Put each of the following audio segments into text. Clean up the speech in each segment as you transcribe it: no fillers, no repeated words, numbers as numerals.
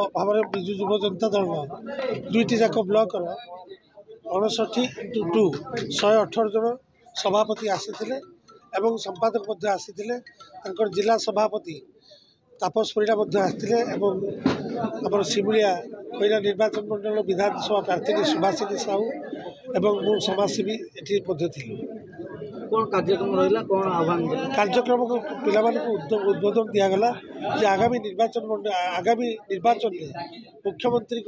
भाव में विजु युव जनता दल दुईटी जाक ब्लॉक 59x2 118 जन सभापति आसी एवं संपादक आसी जिला सभापति तापस परिड़ा आसते आम सिमुलिया कोईना निर्वाचन मंडल विधानसभा प्रार्थी सुभाषिनी साहू एवं मु समाजसेवी ये कौन कार्यक्रम रहा कौन आह्वान कार्यक्रम को पिला उद्बोधन दिगला आगामी निर्वाचन में मुख्यमंत्री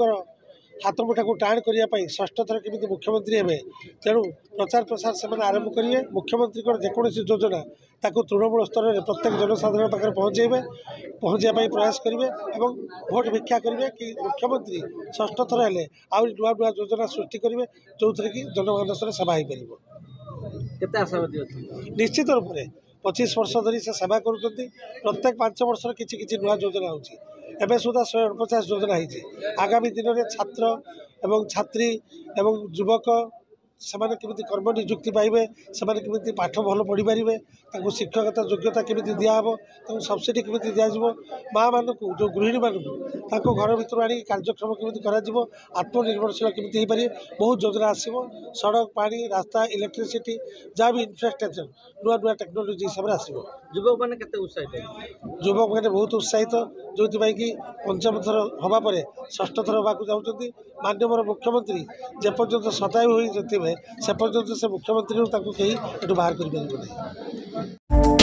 हाथ मुठा को टाण करने षष्ठ थर केमी मुख्यमंत्री हे तेणु प्रचार प्रसार से आरंभ करेंगे मुख्यमंत्री जेकोसी योजना ताकू तृणमूल स्तर में प्रत्येक जनसाधारण पाखे पहुँचाई प्रयास करेंगे और भोट भिक्षा करेंगे कि मुख्यमंत्री षष्ठ थर हेले आहरी नुआ नुआ योजना सृष्टि करेंगे जो थे कि जनमानस सेवा हो पार आशावादी निश्चित रूप से 25 वर्ष धरी से सेवा करुँच प्रत्येक 5 वर्ष किसी नुआ योजना होची एवं सुधा 149 योजना होती आगामी दिन में छात्र एवं छात्री एवं युवक सेमाने केमिति कर्म नियुक्ति पाइबे सेमाने केमिति पाठ भल पढ़ी पारे शिक्षकता योग्यता केमिति दियाहब सब्सिडी केमिति दिज्व माँ मानू जो गृहिणी मानू घर भर आनी कार्यक्रम केमिति करा आत्मनिर्भरशील केमिति हो पारे बहुत योजना आसो सड़क पानी रास्ता इलेक्ट्रिसिटी जहाँ भी इनफ्रास्ट्रक्चर नुआ नुआ टेक्नोलोजी हिसाब से आसो युवक मैंने केते उत्साहित युवक मैंने बहुत उत्साहित जो कि पंचम थर हवापर षष्ठ थर होगा चाहते माननीय मुख्यमंत्री जेपर्यंत सदायु होते से पर्यंत से मुख्यमंत्री कहीं बाहर कर।